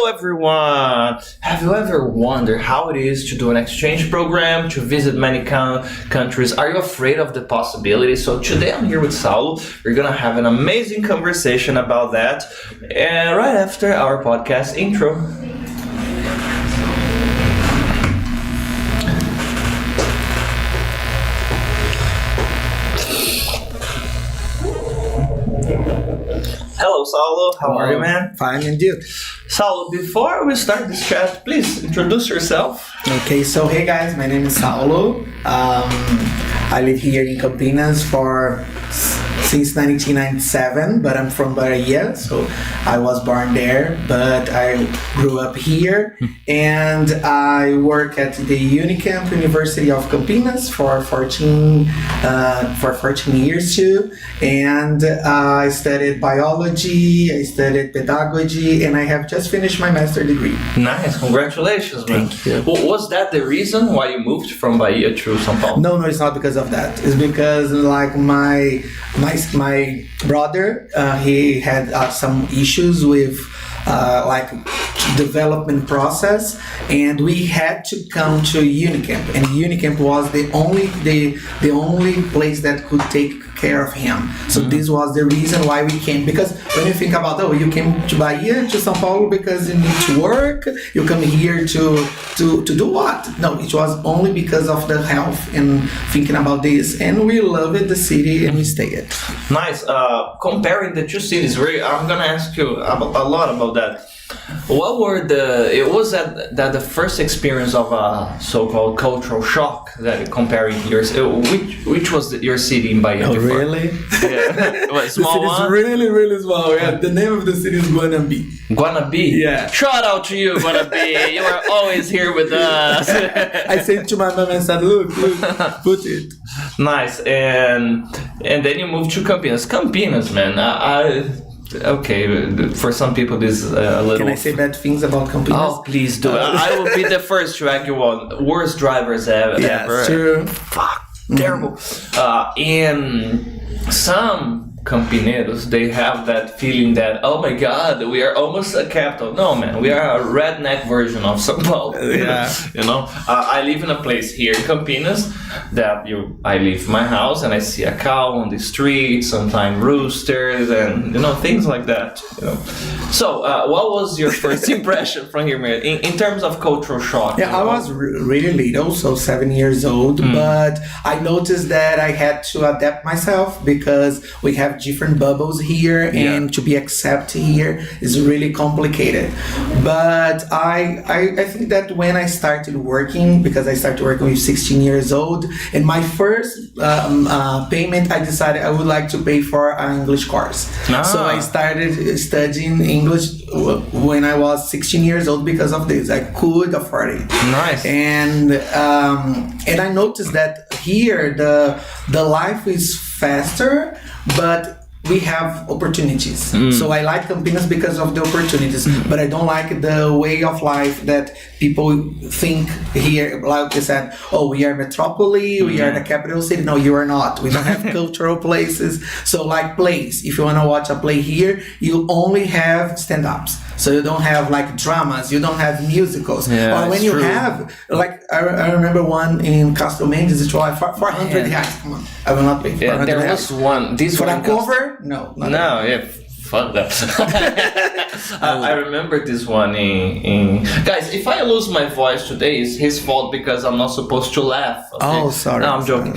Hello everyone! Have you ever wondered how it is to do an exchange program, to visit many countries? Are you afraid of the possibility? So today I'm here with Saulo. We're gonna have an amazing conversation about that right after our podcast intro. Hello, Saulo. How are you, man? Fine, and you? Saulo, before we start this chat, please introduce yourself. Okay, so hey guys, my name is Saulo. I live here in Campinas since 1997, but I'm from Bahia, so I was born there, but I grew up here, and I work at the Unicamp University of Campinas for 14 years too, and I studied biology, I studied pedagogy, and I have just finished my master's degree. Nice, congratulations, man. Thank you. Well, was that the reason why you moved from Bahia to São Paulo? No, it's not because of that. It's because like my brother, he had some issues with like development process, and we had to come to Unicamp, and Unicamp was the only place that could take care of him. So this was the reason why we came, because when you think about, you came to Bahia, to São Paulo because you need to work, you come here to do what? No, it was only because of the health and thinking about this, and we loved the city and we stayed. Nice. Comparing the two cities, I'm gonna ask you a lot about that. What were was that the first experience of a so-called cultural shock that comparing yours? Which was your city in Bahia? Oh, before? really? Yeah. What, small the city is really, really small. Yeah. The name of the city is Guanabi. Guanabi? Yeah. Shout out to you, Guanabi. You are always here with us. I said to my mom and said, look, put it. Nice. And then you moved to Campinas. Campinas, man. Okay, for some people this is a little... Can I say bad things about Campinas? Oh, please do. I will be the first to argue on worst drivers ever. Yeah, true. Fuck, terrible. And some Campineiros, they have that feeling that, oh my God, we are almost a capital. No, man, we are a redneck version of São Paulo. Yeah. You know, I live in a place here in Campinas that I leave my house and I see a cow on the street, sometimes roosters, and things like that. So, what was your first impression from here, man, in terms of cultural shock? Yeah, I was really little, so 7 years old, but I noticed that I had to adapt myself because we have different bubbles here, and to be accepted here is really complicated. But I think that when I started working, because I started working with 16 years old, and my first payment, I decided I would like to pay for an English course. So I started studying English when I was 16 years old because of this. I could afford it. Nice. And I noticed that here the life is faster, but we have opportunities. So I like Campinas because of the opportunities, but I don't like the way of life that people think here. Like they said, oh, we are metropole, we are the capital city. No, you are not. We don't have cultural places. So like plays, if you want to watch a play here, you only have stand-ups. So you don't have like dramas, you don't have musicals. Yeah, or when you have, like I remember one in Castro Mendes, it was 400 reais. Come on, I will not pay 400 Yeah, there reais. was one. This For one a cover? No. Fuck that. I remember this one in guys, if I lose my voice today, it's his fault because I'm not supposed to laugh. Okay? Oh, sorry. No, I'm joking.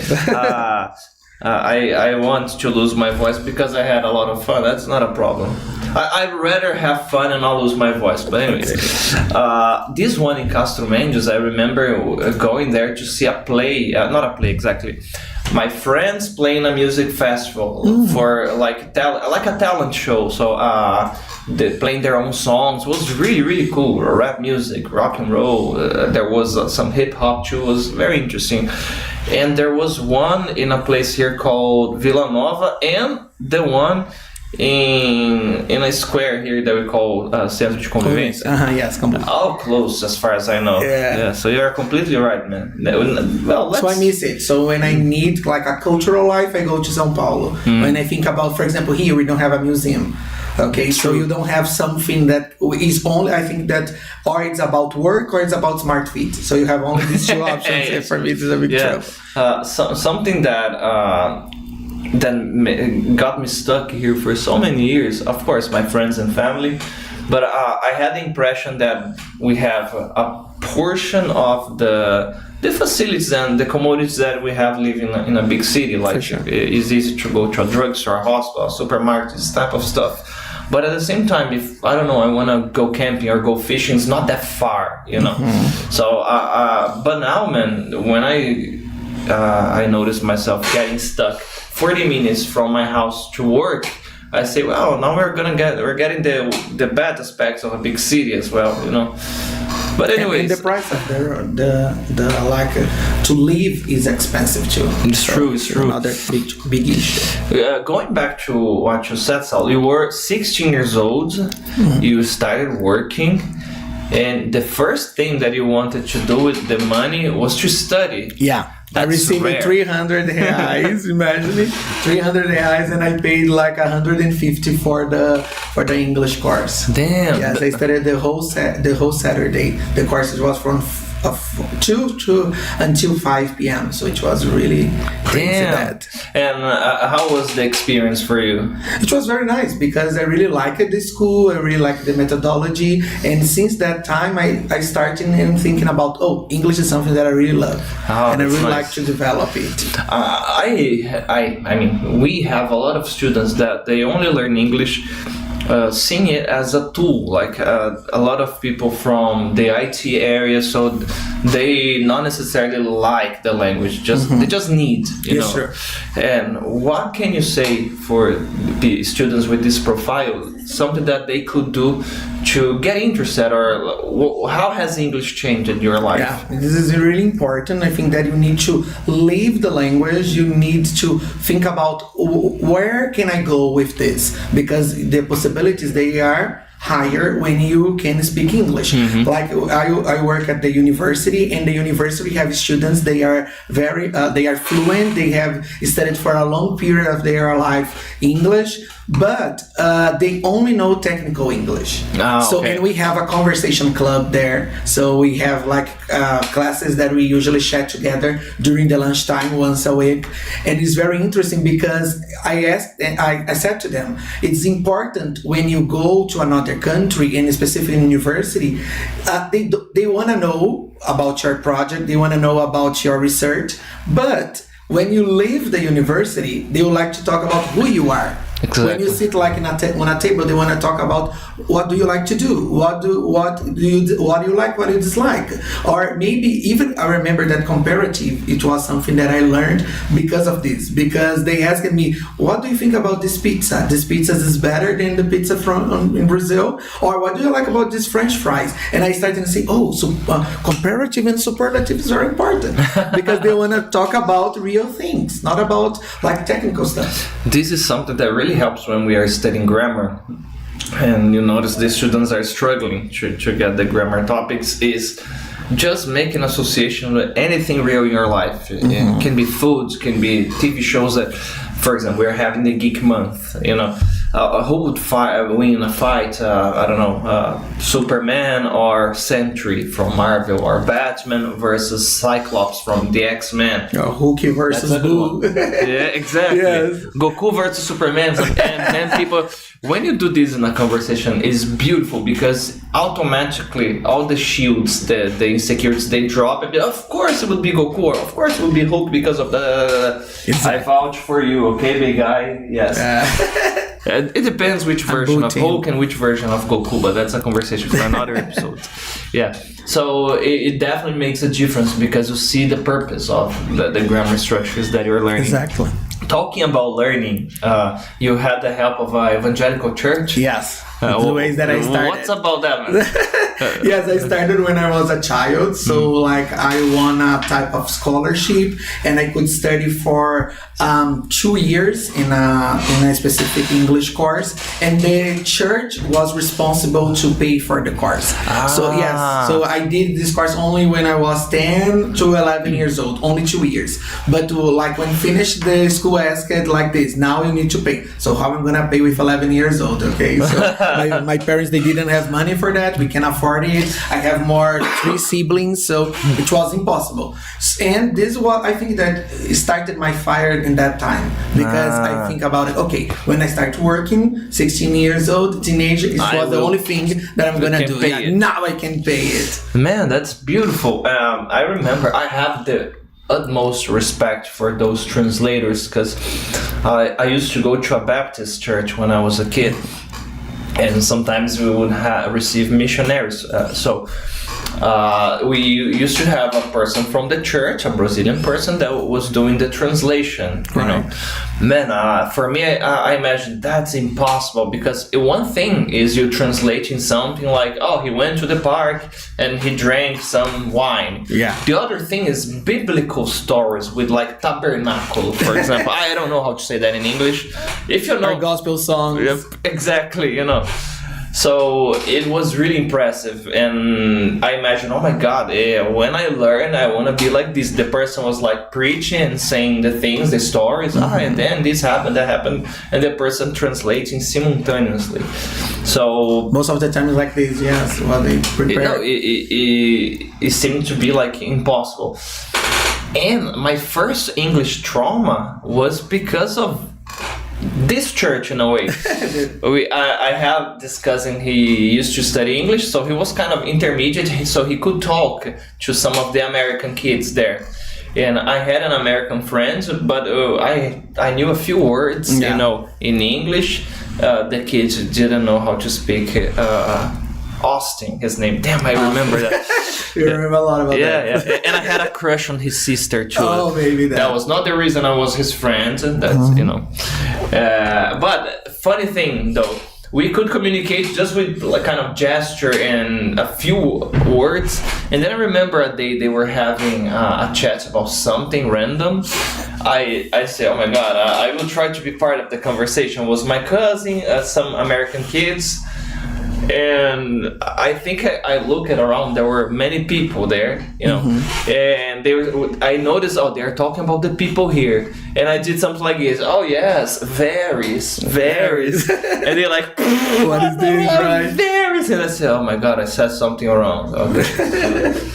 I want to lose my voice because I had a lot of fun. That's not a problem. I'd rather have fun and not lose my voice. But anyways, this one in Castro Mendes, I remember going there to see a play. Not a play exactly. My friends playing a music festival for like a talent show. So they playing their own songs. It was really, really cool. Rap music, rock and roll. There was some hip hop too. It was very interesting. And there was one in a place here called Vila Nova, and the one in a square here that we call Centro de Convivência. Yes, completely. All close as far as I know. Yeah. So you're completely right, man. Well, So I miss it. So when I need like a cultural life, I go to São Paulo. When I think about, for example, here we don't have a museum. Okay, so you don't have something that is only, I think that, or it's about work or it's about smart feet. So you have only these two options. And for me, it's a big trouble. Something that got me stuck here for so many years, of course, my friends and family, but I had the impression that we have a portion of the facilities and the commodities that we have living in a big city, like it's easy to go to a drugstore, a hospital, supermarket, this type of stuff. But at the same time, if I don't know, I want to go camping or go fishing, it's not that far, you know. So, but now, man, when I notice myself getting stuck 40 minutes from my house to work, I say, well, now we're getting the bad aspects of a big city as well, you know. But anyways, and the price of the like to live is expensive too. It's true. Another big issue. Going back to what you said, Saulo, you were 16 years old. You started working, and the first thing that you wanted to do with the money was to study. Yeah. I received 300 reais, imagine it, 300 reais, and I paid like 150 for the English course. Damn. Yes, I studied the whole Saturday. The course was from 2 until 5 p.m. So it was really crazy. That. And how was the experience for you? It was very nice because I really liked the school. I really liked the methodology, and since that time I started thinking about English is something that I really love, and I really like to develop it. I mean, we have a lot of students that they only learn English seeing it as a tool, like a lot of people from the IT area, so they not necessarily like the language, they just need, you know. Sure. And what can you say for the students with this profile, something that they could do to get interested, or how has English changed in your life? Yeah, this is really important. I think that you need to live the language. You need to think about where can I go with this, because the possibilities, they are higher when you can speak English. Like I work at the university, and the university have students, they are very they are fluent, they have studied for a long period of their life English, but they only know technical English. And we have a conversation club there, so we have like classes that we usually chat together during the lunchtime once a week, and it's very interesting because I said to them, it's important when you go to another country, and specifically university, they want to know about your project, they want to know about your research, but when you leave the university, they would like to talk about who you are. Exactly. When you sit like on a table, they want to talk about what do you like to do, what do you like, what do you dislike, or maybe even I remember that comparative. It was something that I learned because of this, because they asked me, what do you think about this pizza? This pizza is better than the pizza from in Brazil, or what do you like about this French fries? And I started to say, comparative and superlatives are important because they want to talk about real things, not about like technical stuff. This is something that really helps when we are studying grammar, and you notice the students are struggling to get the grammar topics, is just make an association with anything real in your life. It can be foods, can be TV shows. That, for example, we're having the Geek Month, you know. Who would win a fight? I don't know, Superman or Sentry from Marvel, or Batman versus Cyclops from the X-Men. Hulk versus Blue. Yeah, exactly. Yes. Goku versus Superman. And people, when you do this in a conversation, it's beautiful because automatically all the shields, the insecurities, they drop. And of course it will be Goku, or of course it will be Hulk because of the. I vouch for you, okay, big guy? Yes. It depends which version of Hulk and which version of Goku, but that's a conversation for another episode. Yeah. So it definitely makes a difference because you see the purpose of the grammar structures that you're learning. Exactly. Talking about learning, you had the help of an evangelical church. Yes. The ways that I started. What's about that, man? Yes, I started when I was a child. So like I won a type of scholarship and I could study for 2 years in a specific English course, and the church was responsible to pay for the course. So yes, so I did this course only when I was 10 to 11 years old, only 2 years. But like when finished, the school asked like this, now you need to pay. So how I'm gonna pay with 11 years old? Okay, so my parents, they didn't have money for that. We can afford it. I have 3 siblings, so it was impossible. And this is what I think that started my fire in that time, because I think about it. Okay, when I start working, 16 years old, teenager, it was the only thing that I'm gonna do. Yeah, now I can pay it. Man, that's beautiful. I remember I have the utmost respect for those translators, because I used to go to a Baptist church when I was a kid, and sometimes we would receive missionaries. We used to have a person from the church, a Brazilian person, that was doing the translation. You know, man, for me, I imagine that's impossible, because one thing is you translating something like, oh, he went to the park and he drank some wine. Yeah. The other thing is biblical stories with like tabernacle, for example. I don't know how to say that in English. If you know, our gospel songs. Yep, exactly. You know. So it was really impressive, and I imagine, oh my God, when I learn, I want to be like this. The person was like preaching and saying the things, the stories, and then this happened, that happened, and the person translating simultaneously. So most of the time it's like this, yes, what they prepare. It seemed to be like impossible. And my first English trauma was because of this church, in a way. I have this cousin, he used to study English, so he was kind of intermediate, so he could talk to some of the American kids there. And I had an American friend, but I knew a few words, you know, in English. The kids didn't know how to speak Austin, his name. Damn, I remember that. You remember a lot about that. Yeah. And I had a crush on his sister too. Oh, maybe that. That was not the reason I was his friend. That's you know. But funny thing though, we could communicate just with like kind of gesture and a few words. And then I remember a day they were having a chat about something random. I say, oh my God, I will try to be part of the conversation. It was my cousin, some American kids. And I think I looked around, there were many people there, you know, and I noticed, they're talking about the people here. And I did something like this, oh yes, varies. And they're like, what is this, right? Varies. And I said, oh my God, I said something wrong. Okay.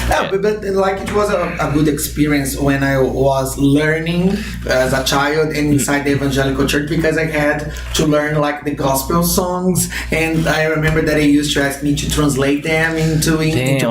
Yeah, but like it was a good experience when I was learning as a child and inside the evangelical church, because I had to learn like the gospel songs, and I remember that they used to ask me to translate them into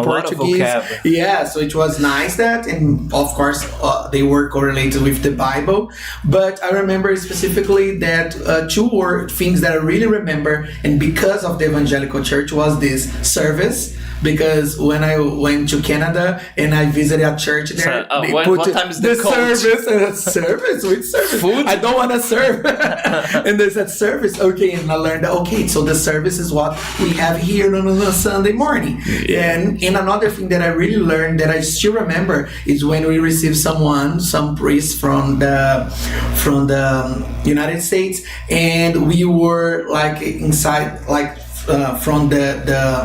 Portuguese. Yeah, so it was nice that, and of course they were correlated with the Bible. But I remember specifically that 2 things that I really remember, and because of the evangelical church, was this service. Because when I went to Canada and I visited a church there, so, what time is the service? Service? Which service? Food? I don't want to serve. And they said service. Okay, and I learned that, okay, so the service is what we have here on a Sunday morning. Yeah. And another thing that I really learned that I still remember is when we received some priest from the United States, and we were like inside, like from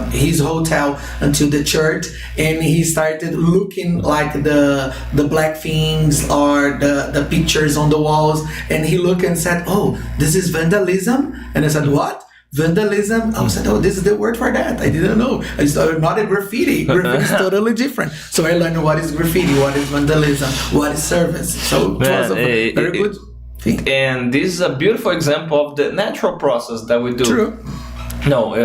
his hotel until the church, and he started looking like the black things or the pictures on the walls, and he looked and said, oh, this is vandalism. And I said, what? Vandalism? I said, oh, this is the word for that. I didn't know. It's not a graffiti. Graffiti is totally different. So I learned what is graffiti, what is vandalism, what is service. So it was a very good thing. And this is a beautiful example of the natural process that we do. True. No,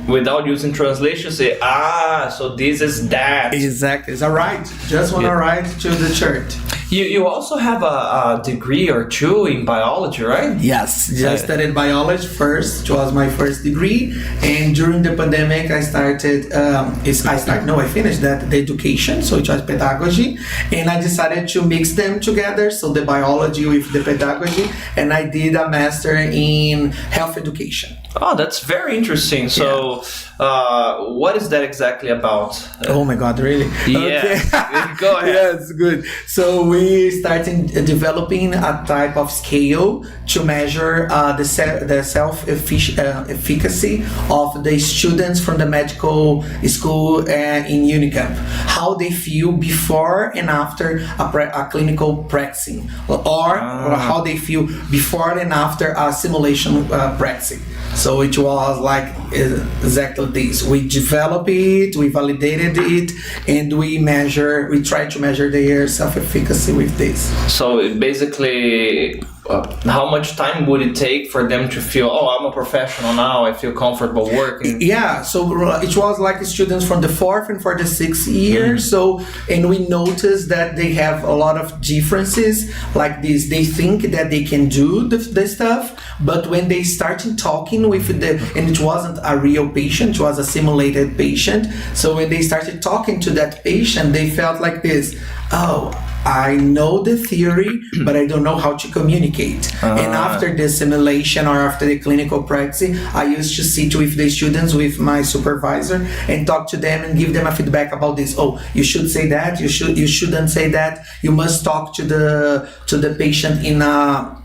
without using translation, say, so this is that. Exactly. It's a right. Just want to write to the church. You also have a degree or two in biology, right? Yes, I studied biology first. It was my first degree, and during the pandemic, I finished that the education, so it was pedagogy, and I decided to mix them together, so the biology with the pedagogy, and I did a master in health education. Oh, that's very interesting. So, what is that exactly about? Oh my God, really? Yeah. Okay. Go ahead. Yes, good. So we started developing a type of scale to measure the self-efficacy of the students from the medical school in Unicamp. How they feel before and after a clinical practicing, or how they feel before and after a simulation practicing. So it was like exactly this. We developed it, we validated it, and we try to measure their self-efficacy with this. So basically, how much time would it take for them to feel, oh, I'm a professional now, I feel comfortable working? Yeah, so it was like students from the 4th and for the 6th year. So, and we noticed that they have a lot of differences like this. They think that they can do the stuff, but when they started talking with and it wasn't a real patient, it was a simulated patient. So when they started talking to that patient, they felt like this, oh, I know the theory, but I don't know how to communicate. And after the simulation or after the clinical practice, I used to sit with the students, with my supervisor, and talk to them and give them a feedback about this. Oh, you should say that. You shouldn't say that. You must talk to the patient in a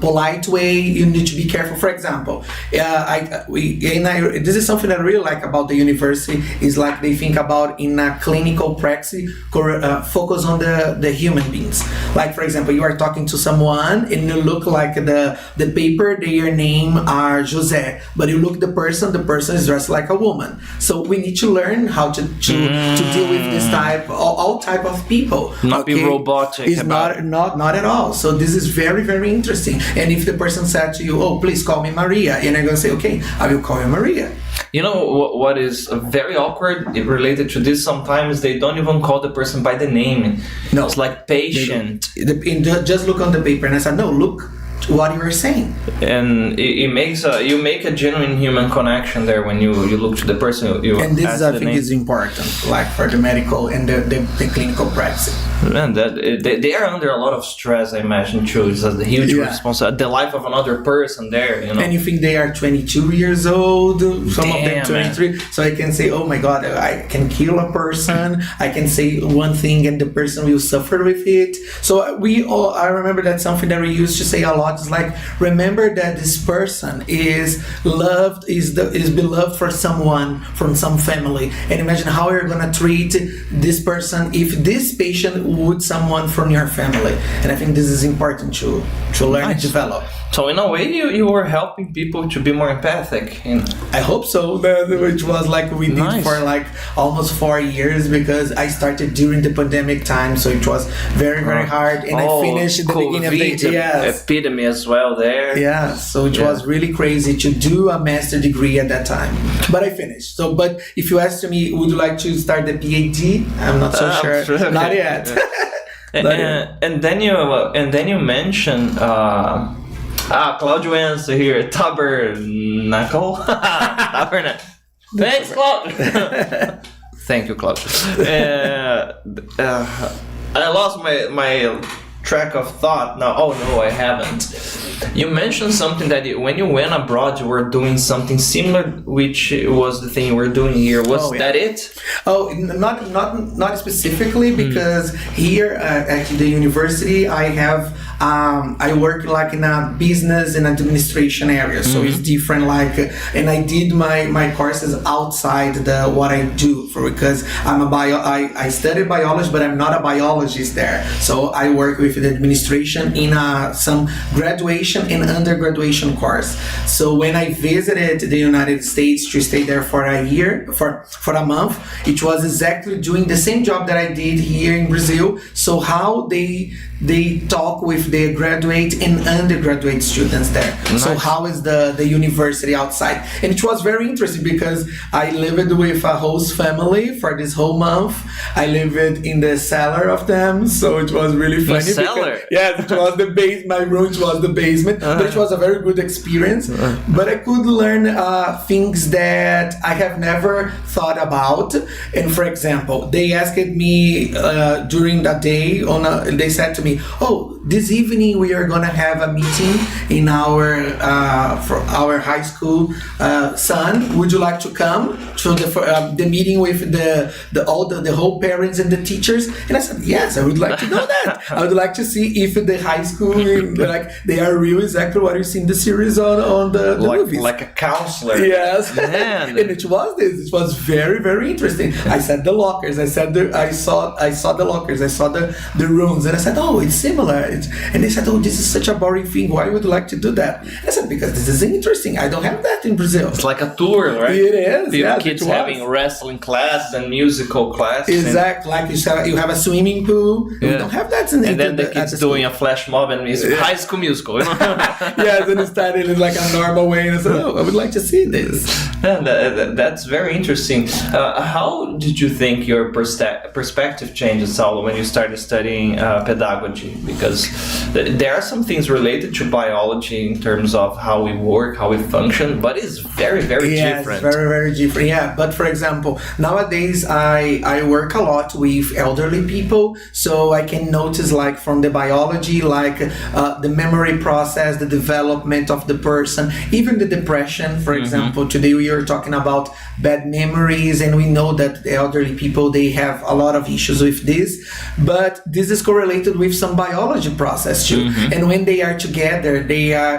polite way. You need to be careful. For example, this is something I really like about the university, is like they think about in a clinical practice. Focus on the human beings. Like, for example, you are talking to someone and you look like the paper, their name are Jose, but you look the person is dressed like a woman. So we need to learn how to deal with this type, all type of people. Not be robotic. It's not at all. So this is very, very interesting. And if the person said to you, oh, please call me Maria, and I'm going to say, okay, I will call you Maria. You know what is very awkward related to this? Sometimes they don't even call the person by the name. No. It's like patient. Just look on the paper. And I said, no, look what you are saying. And it makes you make a genuine human connection there when you look to the person. And this, I think, is important, like for the medical and the clinical practice. Man, they are under a lot of stress, I imagine, too. It's a huge responsibility. The life of another person there, you know. And you think they are 22 years old, some of them 23. Man. So I can say, oh my God, I can kill a person. I can say one thing and the person will suffer with it. So I remember that's something that we used to say a lot. It's like, remember that this person is beloved for someone from some family. And imagine how you're going to treat this person if this patient would someone from your family. And I think this is important to learn and develop. So in a way, you were helping people to be more empathic. I hope so. Which was like we did for like almost 4 years, because I started during the pandemic time, so it was very, very hard. And I finished at the beginning of the epidemic as well there. Yeah, so it was really crazy to do a master degree at that time. But I finished. So, but if you asked me, would you like to start the PhD? I'm not so sure. Okay. Not yet. And then you mentioned. Claudio answer here. Tabernacle. Thanks, Claudio. Thank you, Claudio. I lost my track of thought now. Oh no, I haven't. You mentioned something that when you went abroad, you were doing something similar, which was the thing you were doing here. Was that it? Oh, not specifically, because here at the university, I work like in a business and administration area, so it's different. And I did my courses outside what I do, because I studied biology, but I'm not a biologist there. So I work with the administration in some graduation graduation and undergraduation course. So when I visited the United States to stay there for a year, for a month, it was exactly doing the same job that I did here in Brazil. So how they talk with the graduate and undergraduate students there. Nice. So how is the university outside? And it was very interesting because I lived with a host family for this whole month. I lived in the cellar of them, so it was really funny. The cellar? Yes, it was the base. My room was the basement, but it was a very good experience. But I could learn things that I have never thought about. And for example, they asked me during the day they said to me, "Oh, this evening we are gonna have a meeting in our for our high school son. Would you like to come to the meeting with the whole parents and the teachers?" And I said, "Yes, I would like to know that. I would like to see if the high school like they are real, exactly what you see in the series on the movies, like a counselor." Yes, Man. And it was this. It was very, very interesting. I said the lockers. I saw the lockers. I saw the rooms, and I said, "Oh, it's similar." And they said, "Oh, this is such a boring thing. Why would you like to do that?" I said, "Because this is interesting. I don't have that in Brazil." It's like a tour, right? It is. Yes, Kids it was. having wrestling class and musical class. Exactly. Like you have a swimming pool. We don't have that in And then the kids doing a flash mob and it's High School Musical. You know? Yes, and it started in like a normal way, and I said, "Oh, I would like to see this." Yeah, that's very interesting. How did you think your perspective changed, Saulo, when you started studying pedagogy? Because there are some things related to biology in terms of how we work, how we function, but it's very, very different. Very, very different. Yeah, but for example, nowadays I work a lot with elderly people, so I can notice like from the biology, like the memory process, the development of the person, even the depression. For example, today we are talking about bad memories, and we know that the elderly people, they have a lot of issues with this, but this is correlated with some biology process too. And when they are together, they are.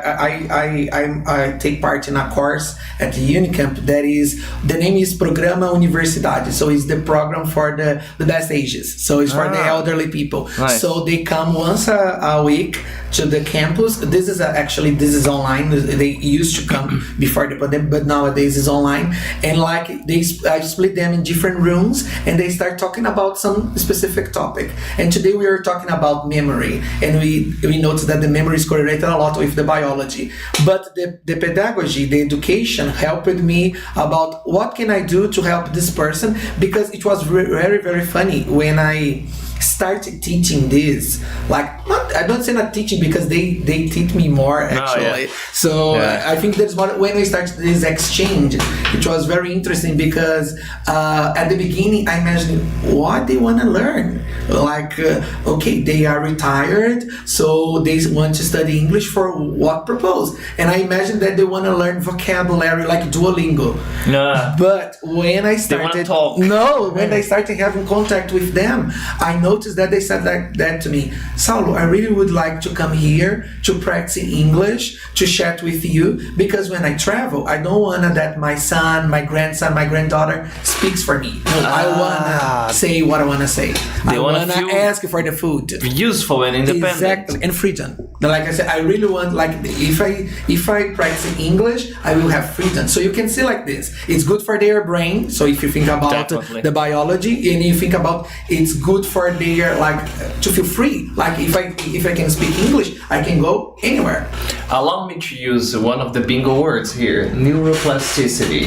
I take part in a course at the Unicamp that is, the name is Programa Universidade, so it's the program for the best ages. So it's for the elderly people. Nice. So they come once a week to the campus. This is online. They used to come before the pandemic, but nowadays it's online. And like I split them in different rooms, and they start talking about some specific topic. And today we are talking about memory, and we noticed that the memory is correlated a lot with the biology. But the pedagogy, the education helped me about what can I do to help this person, because it was very, very funny when I started teaching this. Like, I don't say not teaching, because they teach me more actually. So I think that's when we started this exchange, it was very interesting, because at the beginning I imagined what they want to learn. Like, okay, they are retired, so they want to study English for what purpose? And I imagined that they want to learn vocabulary like Duolingo. But when I started, when I started having contact with them, I noticed that they said that to me, "Saulo, I really would like to come here to practice English, to chat with you, because when I travel, I don't want that my son, my grandson, my granddaughter speaks for me. No, I want to say what I want to say. I want to ask for the food. Useful and independent." Exactly, and freedom. Like I said, I really want, like, if I practice English, I will have freedom. So you can see like this. It's good for their brain. So if you think about the biology, and you think about it's good for their, like, to feel free. Like if I can speak English, I can go anywhere. Allow me to use one of the bingo words here: neuroplasticity.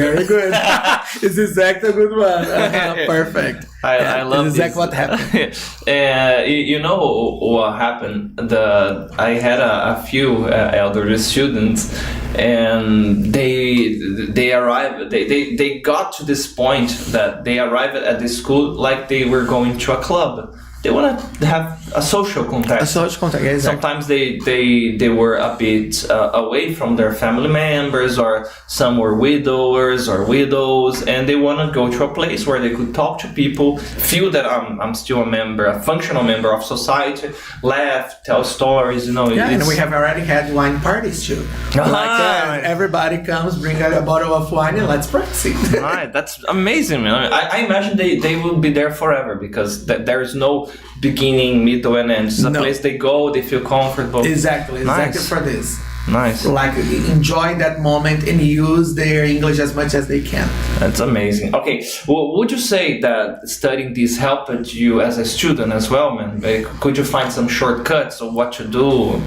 Very good. It's exactly a good one. Perfect. I love this. Exactly what happened. You know what happened? I had a few elderly students, and they arrived. They got to this point that they arrived at the school like they were going to a club. They want to have a social contact. Yeah, exactly. Sometimes they were a bit away from their family members, or some were widowers or widows, and they want to go to a place where they could talk to people, feel that I'm still a functional member of society, laugh, tell stories, you know. Yeah, and we have already had wine parties too. Everybody comes, bring a bottle of wine, and let's practice it. Right, that's amazing, man. I imagine they will be there forever, because there is no beginning, middle, and end. It's a No. place they go, they feel comfortable. Exactly Nice. for this. Nice. Like enjoy that moment and use their English as much as they can. That's amazing. Okay, well, would you say that studying this helped you as a student as well, man? Like, could you find some shortcuts of what to do?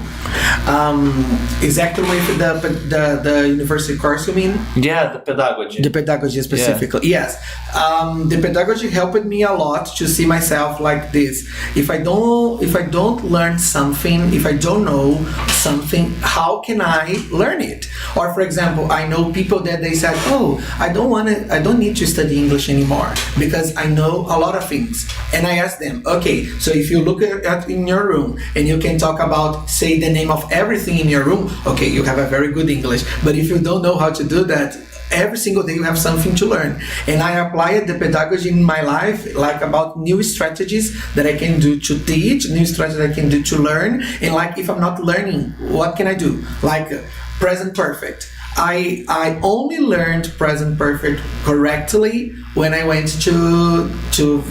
Exactly with the university course, you mean? Yeah, the pedagogy. The pedagogy specifically, yes. The pedagogy helped me a lot to see myself like this. If I don't learn something, if I don't know something, how can I learn it? Or for example, I know people that they said, "Oh, I don't need to study English anymore because I know a lot of things." And I asked them, "Okay, so if you look at in your room and you can talk about, say the name of everything in your room, okay, you have a very good English. But if you don't know how to do that, every single day you have something to learn." And I applied the pedagogy in my life, like about new strategies that I can do to teach, new strategies I can do to learn. And like if I'm not learning, what can I do? Like present perfect. I only learned present perfect correctly when I went to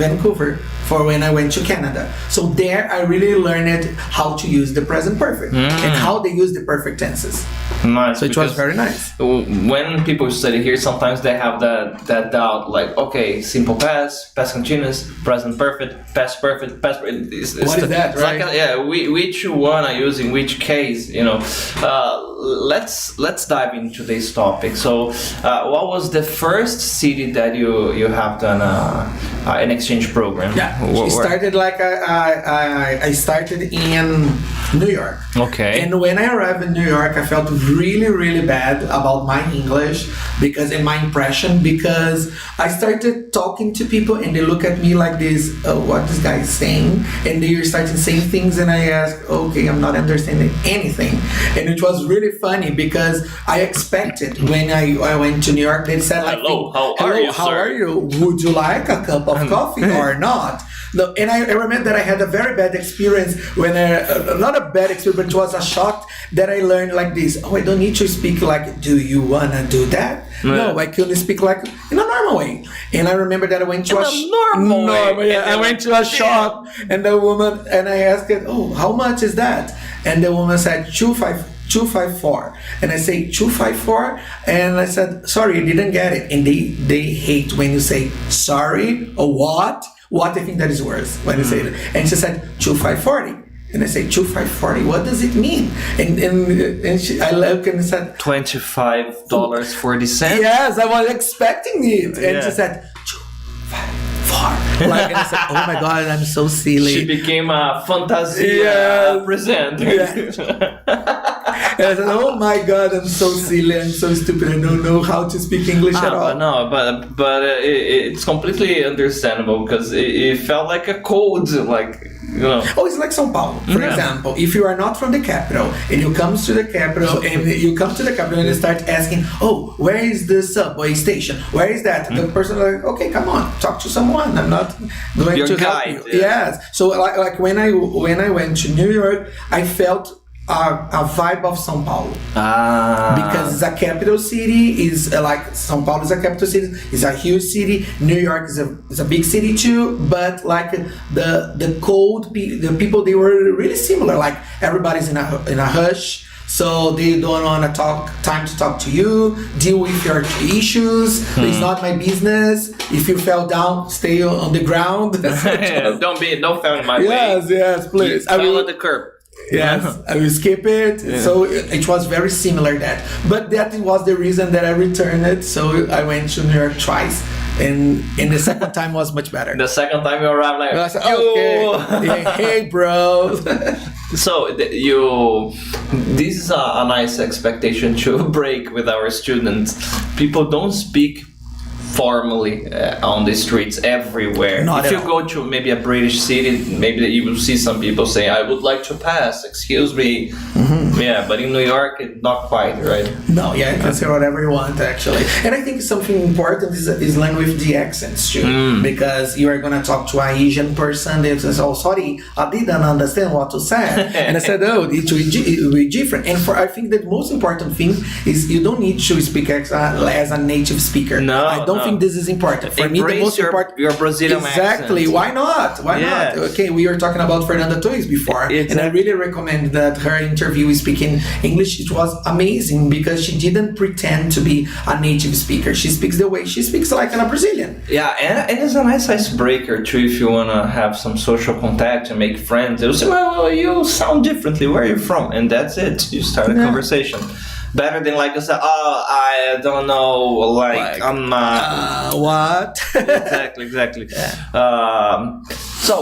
Vancouver for when I went to Canada. So there I really learned how to use the present perfect and how they use the perfect tenses. Nice. So it was very nice. When people study here, sometimes they have that doubt, like, okay, simple past, past continuous, present perfect, past perfect, past perfect. What is that, right? Like which one I use in which case, you know? Let's dive into this topic. So, what was the first city that you have done an exchange program? Yeah, it started like I started in New York. Okay. And when I arrived in New York, I felt really, really bad about my English and my impression, because I started talking to people and they look at me like this, what this guy is saying? And they started saying things and I asked, okay, I'm not understanding anything. And it was really funny because I expected when I went to New York, they said like, hello, how are you? Would you like a cup of coffee or not? No, and I remember that I had a very bad experience when not a bad experience, but it was a shock that I learned like this. Oh, I don't need to speak like, do you wanna do that? No, I couldn't speak like in a normal way. And I remember that I went to normal way. Yeah, I went to a shop and the woman, and I asked it, oh, how much is that? And the woman said, $254. And I say, $254? And I said, sorry, I didn't get it. And they hate when you say sorry or what? What I think that is worse when you say that. And she said, $254. And I say, $254, what does it mean? And I looked and said, $25.40. Yes, I was expecting it. And she said, $254. Like, and I said, oh my God, I'm so silly. She became a fantasia presenter. Yeah. And I said, oh my God, I'm so silly, I'm so stupid, I don't know how to speak English at all. But it's completely understandable because it felt like a code, like, you know. Oh, it's like São Paulo, for example. If you are not from the capital and you come to the capital and you start asking, oh, where is the subway station? Where is that? The person is like, okay, come on, talk to someone. I'm not going to help you. Yeah. Yes. So like when I went to New York, I felt a vibe of São Paulo. Because it's a capital city, is like São Paulo is a capital city, it's a huge city. New York is a big city too, but like the people, they were really similar. Like everybody's in a hush, so they don't want to time to talk to you, deal with your issues. It's not my business. If you fell down, stay on the ground. Don't fall in my way. Yes, please. I will on the curb. Yes, I will skip it. Yeah. So it was very similar that. But that was the reason that I returned it. So I went to New York twice. And the second time was much better. The second time you arrived like, I said, okay, hey bro. So this is a nice expectation to break with our students. People don't speak formally on the streets everywhere. If you go to maybe a British city, maybe you will see some people say, I would like to pass, excuse me. Yeah, but in New York, it's not quite, right? No, you can say whatever you want, actually. And I think something important is learn with the accents too. Because you are going to talk to an Asian person, they say, oh, sorry, I didn't understand what you said. And I said, oh, it will be different. And I think the most important thing is you don't need to speak as a native speaker. No, think this is important. For me, the Embrace most important... your Brazilian Exactly. accent. Why not? Why Yes. not? Okay, we were talking about Fernanda Torres before, and I really recommend that her interview speaking English. It was amazing because she didn't pretend to be a native speaker. She speaks the way she speaks, like a Brazilian. Yeah, and it's a nice icebreaker too if you wanna have some social contact and make friends. They'll say, well, you sound differently. Where are you from? And that's it. You start a conversation. Better than like I said, oh, I don't know, like I'm not. What? Exactly. So,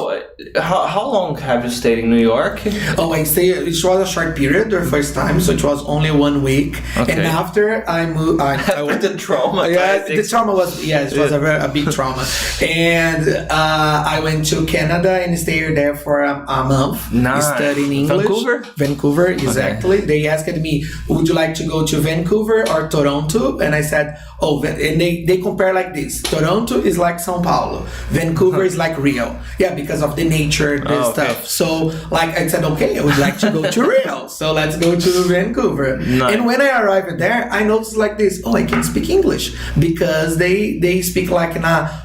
how long have you stayed in New York? Oh, it was a short period the first time, so it was only 1 week. Okay. And after I moved, I With the trauma. Yeah, the trauma was it was a big trauma. And I went to Canada and stayed there for a month, Nice. studying English. Vancouver, exactly. Okay. They asked me, would you like to go to Vancouver or Toronto? And I said, and they compare like this. Toronto is like São Paulo. Vancouver is like Rio. Yeah, because of the nature, stuff. So, like I said, okay, I would like to go to Rio. So let's go to Vancouver. Nice. And when I arrived there, I noticed like this. Oh, I can speak English because they speak like in a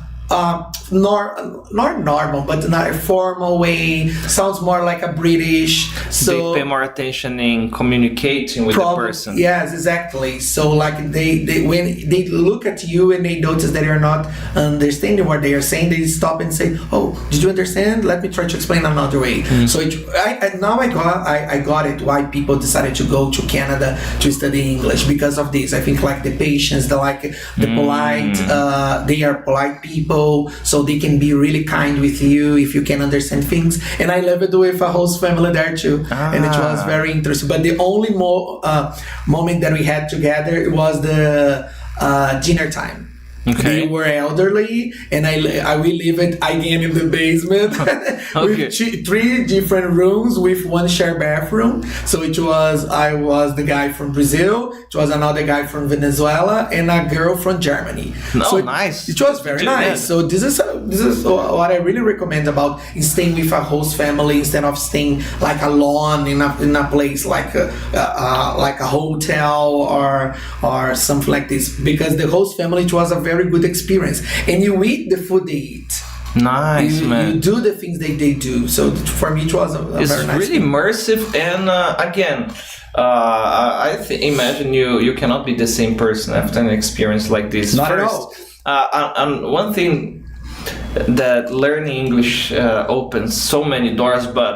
not normal, but in a formal way. Sounds more like a British. So they pay more attention in communicating with the person. Yes, exactly. So like they when they look at you and they notice that you're not understanding what they are saying, they stop and say, "Oh, did you understand? Let me try to explain another way." So I got it. Why people decided to go to Canada to study English because of this. I think like the patience, the polite. They are polite people, so they can be really kind with you if you can understand things. And I lived with a host family there too, and it was very interesting. But the only moment that we had together was the dinner time. Okay. They were elderly, and we lived again in the basement with 3 different rooms with 1 shared bathroom. So I was the guy from Brazil, it was another guy from Venezuela, and a girl from Germany. Nice. It was very nice. So this is what I really recommend about staying with a host family instead of staying like alone in a place like a hotel or something like this, because the host family, it was a very good experience, and you eat the food they eat. Nice, man. You do the things they do. So for me, it was a very nice. It's really immersive, and again, I imagine you cannot be the same person after an experience like this. Not at all. And one thing that learning English opens so many doors, but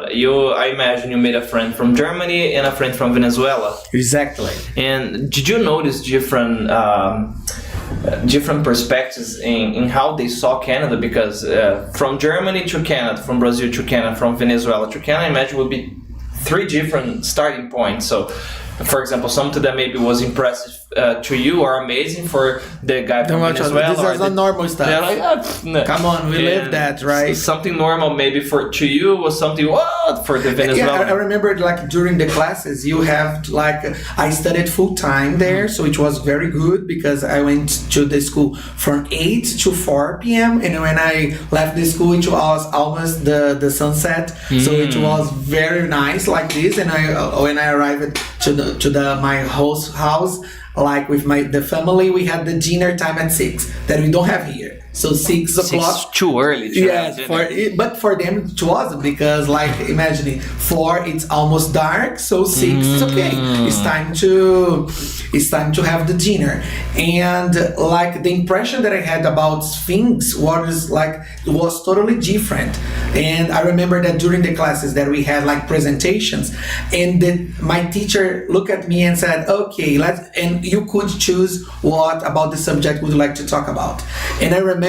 I imagine you made a friend from Germany and a friend from Venezuela. Exactly. And did you notice different perspectives in how they saw Canada? Because from Germany to Canada, from Brazil to Canada, from Venezuela to Canada, I imagine would be 3 different starting points. So, for example, something that maybe was impressive to you or amazing for the guy from Venezuela. This is not normal stuff. Come on, we live that, right? Something normal maybe to you was something for the Venezuelan. Yeah, I remember like during the classes you have I studied full time there, so it was very good because I went to the school from 8 to 4 p.m. and when I left the school it was almost the sunset, so it was very nice like this. And when I arrived to my host house, like with the family, we had the dinner time at 6 that we don't have here. So 6 o'clock. 6 too early. Yes, but for them it wasn't, because like imagine 4 it's almost dark, so 6 is okay. It's time to have the dinner. And like the impression that I had about things was totally different. And I remember that during the classes that we had like presentations, and my teacher looked at me and said, okay, and you could choose what about the subject would you like to talk about. And I remember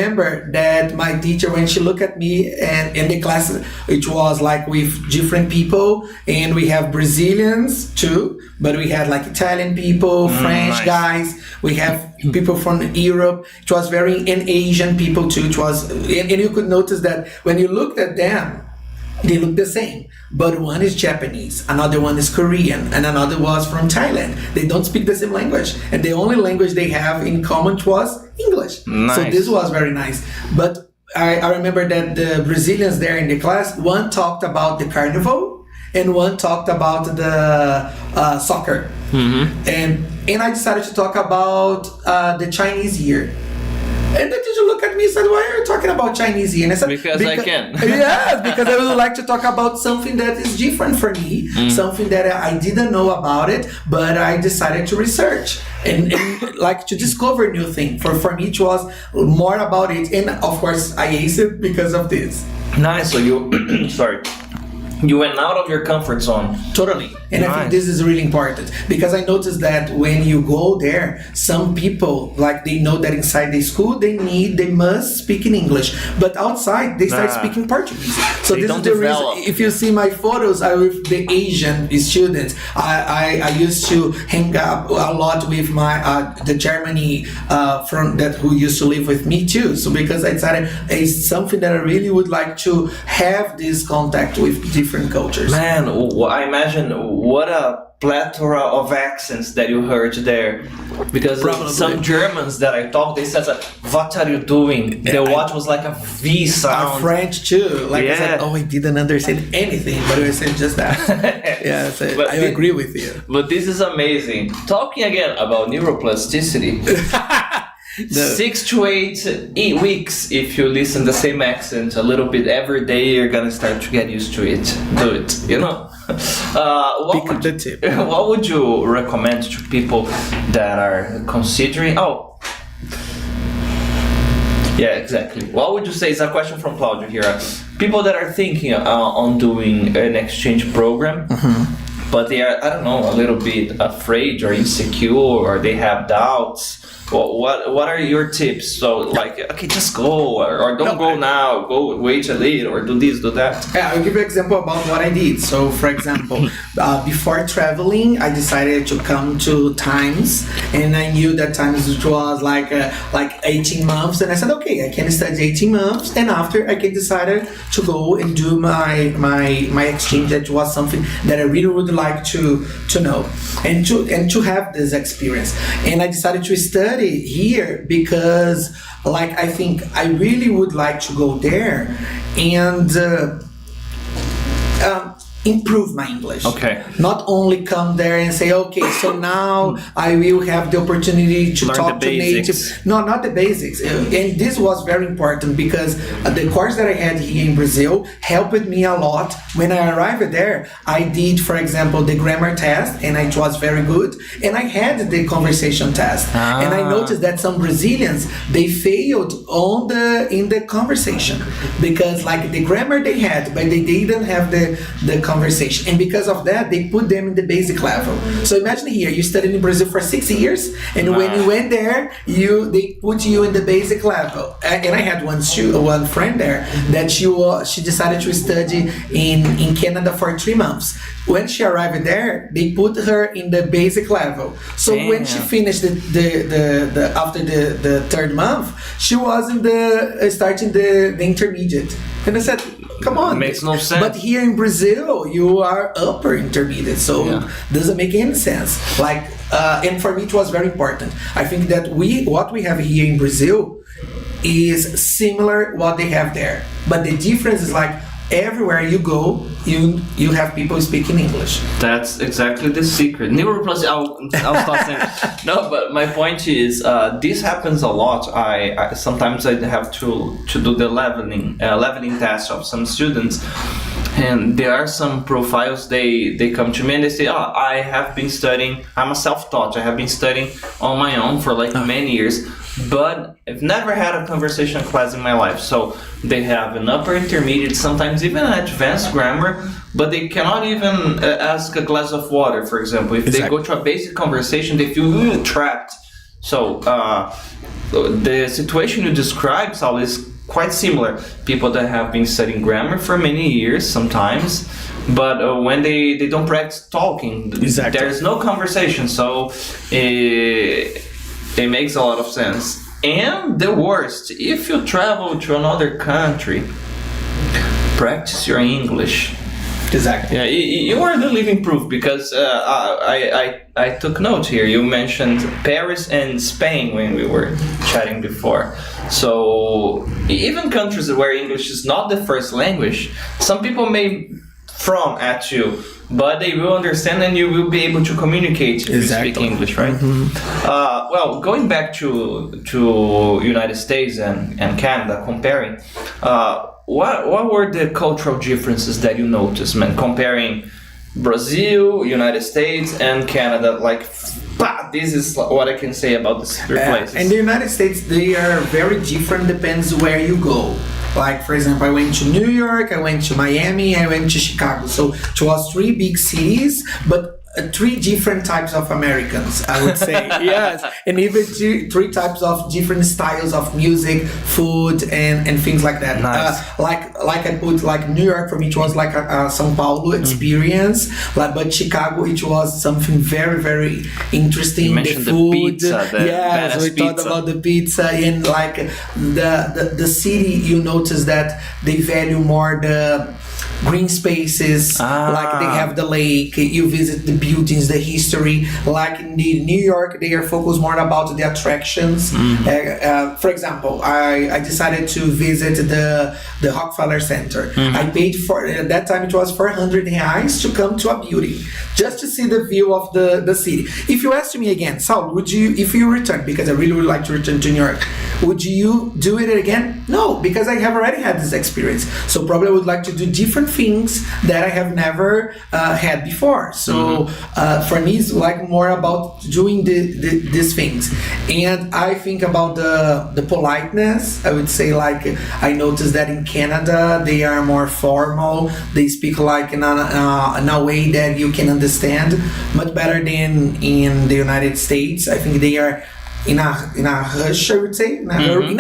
that my teacher, when she looked at me, and in the class it was like with different people, and we have Brazilians too, but we had like Italian people, French guys, we have people from Europe, it was and Asian people too. It was, and you could notice that when you looked at them, they look the same, but one is Japanese, another one is Korean, and another was from Thailand. They don't speak the same language, and the only language they have in common was English. Nice. So this was very nice. But I remember that the Brazilians there in the class, one talked about the carnival and one talked about the soccer. And I decided to talk about the Chinese year. And the teacher looked at me and said, why are you talking about Chinese here? And I said, Because I can. Yes, because I would like to talk about something that is different for me, something that I didn't know about it, but I decided to research and like to discover new things. For me, it was more about it. And of course, I aced it because of this. Nice. So you, sorry. You went out of your comfort zone. Totally. And Nice. I think this is really important because I noticed that when you go there, some people, like they know that inside the school, they must speak in English. But outside, they start speaking Portuguese. So They this don't is the develop. reason. If you see my photos, I with the Asian students. I used to hang up a lot with my the Germany from that who used to live with me too. So because I decided it's something that I really would like to have this contact with different cultures. Man, I imagine what a plethora of accents that you heard there. Because Probably. some Germans that I talked, they said, what are you doing? The what was like a V sound. French too. Like I said, Yeah. I didn't understand anything, but I said just that. Yeah, I said, But I the- agree with you. But this is amazing. Talking again about neuroplasticity. 6 to 8 weeks, if you listen the same accent a little bit every day, you're gonna start to get used to it. Do it, you know. Pick up the tip. What would you recommend to people that are considering? Oh, yeah, exactly. What would you say? It's a question from Claudio here. People that are thinking on doing an exchange program. But they are, I don't know, a little bit afraid or insecure, or they have doubts. What are your tips? So, like, okay, just go, or don't go now. Go wait a little, or do this, do that. Yeah, I'll give you an example about what I did. So, for example, before traveling, I decided to come to Times, and I knew that Times was like 18 months, and I said, okay, I can study 18 months, and after I can decide to go and do my exchange. That was something that I really would like to know and to have this experience. And I decided to study here because, like, I think I really would like to go there and improve my English. Okay. Not only come there and say, okay, so now I will have the opportunity to Learn talk the to basics. native. No, not the basics. And this was very important because the course that I had here in Brazil helped me a lot. When I arrived there, I did, for example, the grammar test, and it was very good. And I had the conversation test. And I noticed that some Brazilians, they failed in the conversation because, like, the grammar they had, but they didn't have the conversation. And because of that, they put them in the basic level. So imagine here, you studied in Brazil for 6 years, and when you went there, they put you in the basic level. And I had one friend there that she decided to study in Canada for 3 months. When she arrived there, they put her in the basic level. So when she finished the after the 3rd month, she was starting the intermediate. And I said, come on. Makes no sense. But here in Brazil, you are upper intermediate, so doesn't make any sense. Like, and for me, it was very important. I think that what we have here in Brazil is similar what they have there, but the difference is like everywhere you go, you have people speaking English. That's exactly the secret. Neuroplasticity. I'll stop saying. No, but my point is, this happens a lot. I sometimes I have to do the leveling test of some students, and there are some profiles. They come to me and they say, "Oh, I have been studying. I'm a self-taught. I have been studying on my own for like many years." But I've never had a conversation class in my life. So they have an upper intermediate, sometimes even an advanced grammar, but they cannot even ask a glass of water, for example. If they go to a basic conversation, they feel really trapped. So the situation you described, Saulo, is quite similar. People that have been studying grammar for many years sometimes, but when they don't practice talking, there's no conversation. So it makes a lot of sense. And the worst, if you travel to another country, practice your English. Exactly. Yeah, you are the living proof because I took notes here. You mentioned Paris and Spain when we were chatting before. So even countries where English is not the first language, some people may frown at you but they will understand and you will be able to communicate if you speak English, right? Well, going back to United States and Canada, comparing, what were the cultural differences that you noticed, man, comparing Brazil, United States, and Canada? Like, this is what I can say about these three places. In the United States, they are very different, depends where you go. Like, for example, I went to New York, I went to Miami, I went to Chicago. So it was 3 big cities, but 3 different types of Americans, I would say. Yes, and even 3 types of different styles of music, food, and things like that. Nice. Like I put, like New York for me, it was like a São Paulo experience. But Chicago, it was something very, very interesting. You mentioned the food, the pizza, yes, we talked about the pizza, and like the city. You notice that they value more the green spaces, like they have the lake, you visit the buildings, the history. Like in New York, they are focused more about the attractions. For example, I decided to visit the Rockefeller Center. I paid for, at that time it was 400 reais to come to a building, just to see the view of the city. If you asked me again, Saul, would you, if you return, because I really would like to return to New York, would you do it again? No, because I have already had this experience. So probably I would like to do different things that I have never had before. So for me, it's like more about doing these things. And I think about the politeness. I would say, like, I noticed that in Canada, they are more formal. They speak like in a way that you can understand much better than in the United States. I think they are in a rush, I would say. In a hurry.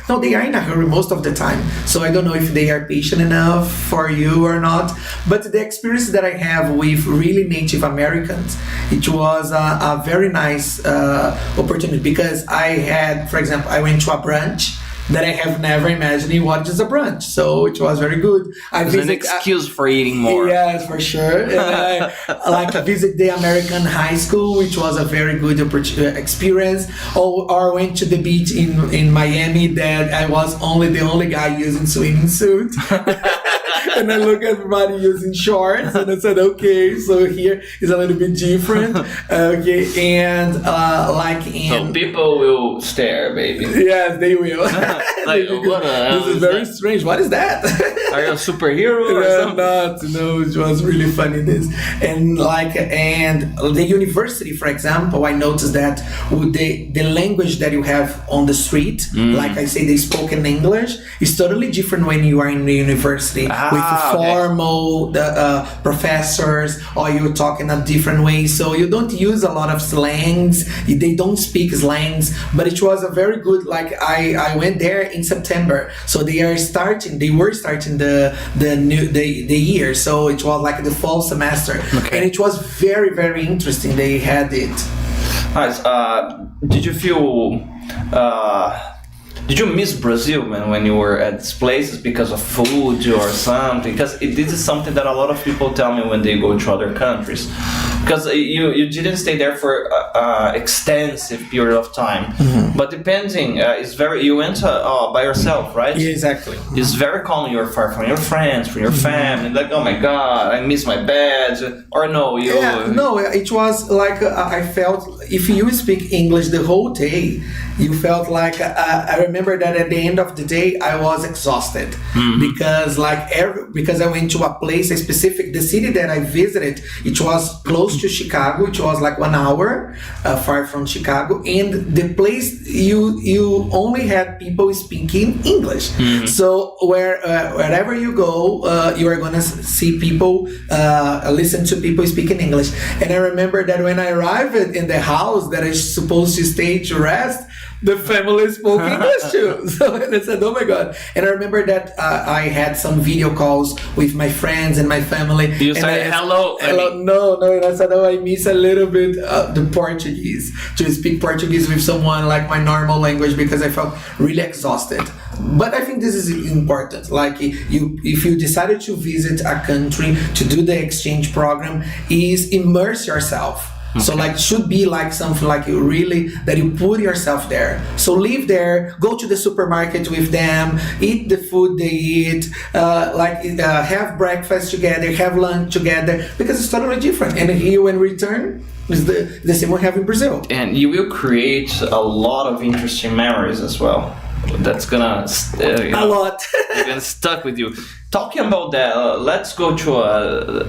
No, they are in a hurry most of the time. So I don't know if they are patient enough for you or not. But the experience that I have with really Native Americans, it was a very nice opportunity, because I had, for example, I went to a brunch that I have never imagined what is a brunch. So it was very good. It's an excuse for eating more. Yes, for sure. And I visit the American high school, which was a very good experience. Or went to the beach in Miami that I was the only guy using swimming suit. And I look at everybody using shorts, and I said, okay, so here is a little bit different. Okay, and so people will stare, baby. Yes, they will. Like, this is very strange. What is that? Are you a superhero or something? Not. No, it was really funny. This and the university, for example, I noticed that with the language that you have on the street, like I say, they spoke in English, is totally different when you are in the university with formal professors, or you talk in a different way. So you don't use a lot of slangs. They don't speak slangs, but it was a very good. Like I went there in September, so they were starting the year, so it was like the fall semester, and it was very, very interesting. They had it. Nice. Did you feel did you miss Brazil, man, when you were at these places because of food or something? Because this is something that a lot of people tell me when they go to other countries. Because you didn't stay there for extensive period of time, but depending, you went by yourself, right? Yeah, exactly. It's very common. You're far from your friends, from your family. Like, oh my God, I miss my bed. Or no, no, it was like I felt if you speak English the whole day, you felt like I remember that at the end of the day I was exhausted because because I went to a place specific. The city that I visited, it was close to Chicago. It was like 1 hour far from Chicago, and the place you only had people speaking English. So wherever you go, you are gonna see people listen to people speaking English. And I remember that when I arrived in the house that I was supposed to stay to rest, the family spoke English too. So I said, oh my God. And I remember that I had some video calls with my friends and my family. You said hello? No. And I said, I miss a little bit the Portuguese, to speak Portuguese with someone like my normal language, because I felt really exhausted. But I think this is important. Like, if you decided to visit a country to do the exchange program, is immerse yourself. So like should be like something like you really that you put yourself there. So live there, go to the supermarket with them, eat the food they eat, have breakfast together, have lunch together, because it's totally different. And here when we return, is the same we have in Brazil. And you will create a lot of interesting memories as well. That's gonna a lot. You're gonna stuck with you. Talking about that, let's go to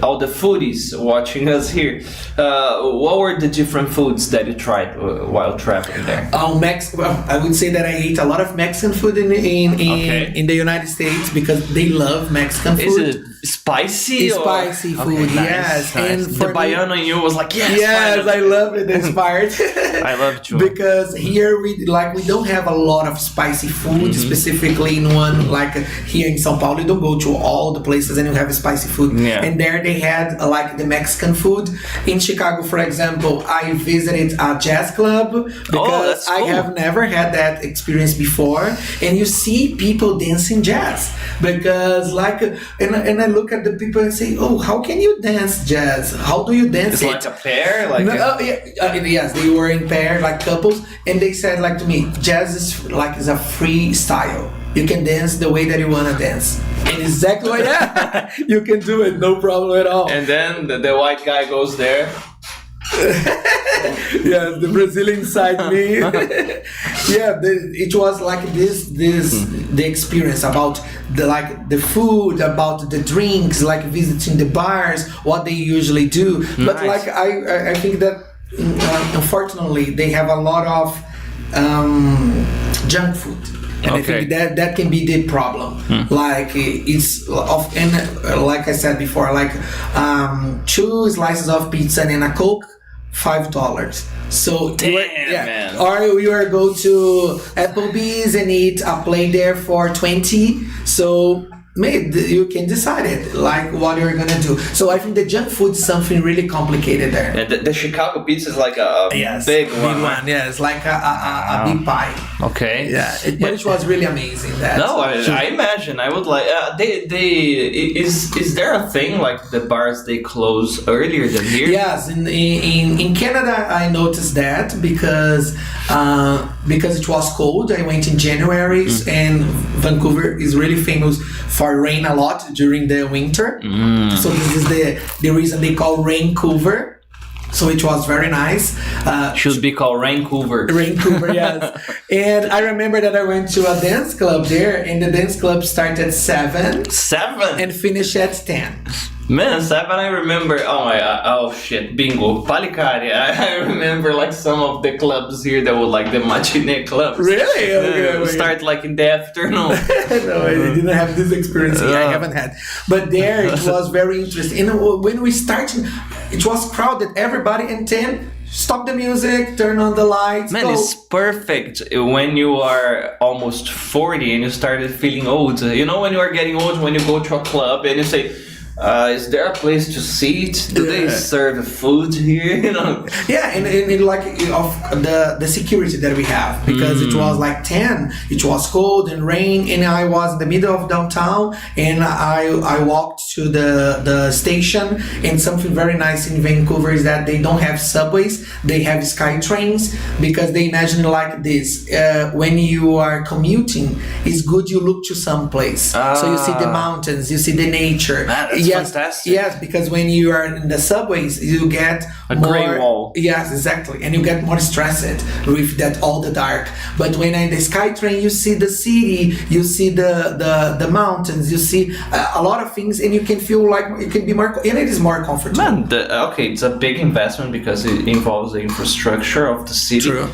all the foodies watching us here. What were the different foods that you tried while traveling there? Well, I would say that I ate a lot of Mexican food in the United States because they love Mexican food. Is it spicy? Spicy food, okay, nice, yes. Nice. And the Baiano in you was like, yes, I love it. Inspired. I love it too. Because here we don't have a lot of spicy food, specifically in one like here in São Paulo. You don't go to all the places and you have spicy food. Yeah. And there they had like the Mexican food. In Chicago, for example, I visited a jazz club because cool. I have never had that experience before. And you see people dancing jazz because and I look at the people and say, oh, how can you dance jazz? How do you dance it's it? Like a pair? Yes, they were in pair, like couples, and they said like to me, jazz is a free style. You can dance the way that you want to dance. And exactly like that. You can do it, no problem at all. And then the white guy goes there. Yeah, the Brazilian side me. It was like the experience about the food, about the drinks, like visiting the bars, what they usually do. Nice. But like I think that unfortunately they have a lot of junk food. And I think that can be the problem. Like it's often, like I said before, like 2 slices of pizza and a Coke, $5. So man. Or you are go to Applebee's and eat a plate there for $20. So you can decide it, like what you're gonna do. So I think the junk food is something really complicated there. Yeah, the Chicago pizza is like a big one. Yeah, it's like a big pie. Okay. Yeah, but it was really amazing. I imagine I would like. Is there a thing like the bars they close earlier than here? Yes, in Canada I noticed that because it was cold. I went in January and Vancouver is really famous for rain a lot during the winter. So this is the reason they call Raincouver. So it was very nice. Should be called Raincouver. Raincouver, yes. And I remember that I went to a dance club there, and the dance club started at 7. 7? And finished at 10. Man, 7 I remember. Oh shit, bingo, Palicari. I remember like some of the clubs here that were like the matinee clubs. Really? Okay. Start like in the afternoon. No, I didn't have this experience. I haven't had. But there it was very interesting. And when we started, it was crowded. Everybody in 10. Stop the music, turn on the lights. Man, it's perfect when you are almost 40 and you started feeling old. You know, when you are getting old, when you go to a club and you say, is there a place to sit? Do they serve food here? You know. Yeah, and like of the security that we have, because it was like 10. It was cold and rain, and I was in the middle of downtown, and I walked to the station. And something very nice in Vancouver is that they don't have subways; they have sky trains, because they imagine like this: when you are commuting, it's good you look to some place, so you see the mountains, you see the nature. Fantastic. Yes, because when you are in the subways, you get a more gray wall. Yes, exactly, and you get more stressed with that all the dark. But when in the sky train, you see the city, you see the mountains, you see a lot of things, and you can feel like it can be more, and it is more comfortable. Man, it's a big investment because it involves the infrastructure of the city. True.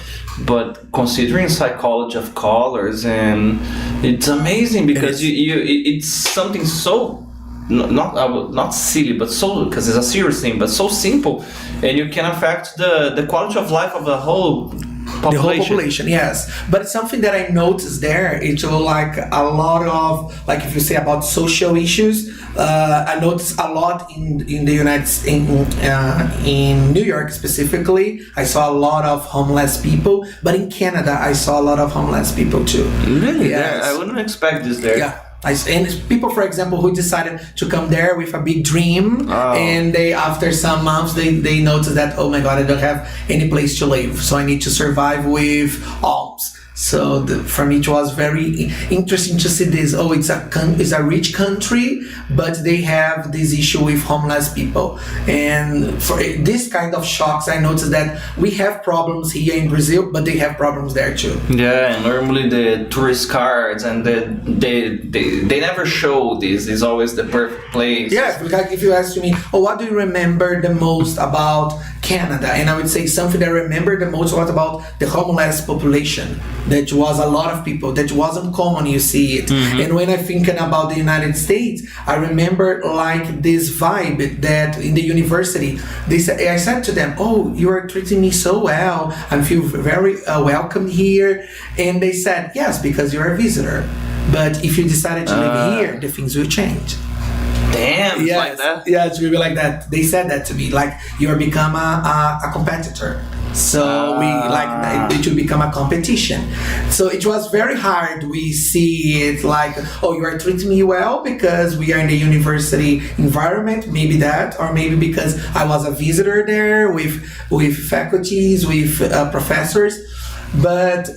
But considering psychology of colors, and it's amazing because it's something so. Not silly, but so, because it's a serious thing, but so simple, and you can affect the quality of life of the whole population. The whole population, yes. But it's something that I noticed there. It's like a lot of, like if you say about social issues, I noticed a lot in the United States, in New York specifically. I saw a lot of homeless people, but in Canada I saw a lot of homeless people too. Really? Yes. I wouldn't expect this there. Yeah. And people, for example, who decided to come there with a big dream, and they, after some months, they notice that, oh my God, I don't have any place to live, so I need to survive with alms. So for me, it was very interesting to see this. Oh, it's a rich country, but they have this issue with homeless people. And for this kind of shocks, I noticed that we have problems here in Brazil, but they have problems there too. Yeah, and normally the tourist cards and they never show this. It's always the perfect place. Yeah, like if you ask me, oh, what do you remember the most about Canada? And I would say something that I remember the most was about the homeless population. That was a lot of people. That wasn't common, you see it. Mm-hmm. And when I think about the United States, I remember like this vibe that in the university, I said to them, oh, you are treating me so well. I feel very welcome here. And they said, yes, because you're a visitor. But if you decided to live here, the things will change. Damn, yes, like that? Yeah, it's really like that. They said that to me, like you're become a competitor. So it will become a competition. So it was very hard. We see it like, oh, you are treating me well because we are in the university environment, maybe that, or maybe because I was a visitor there with faculties, with professors. But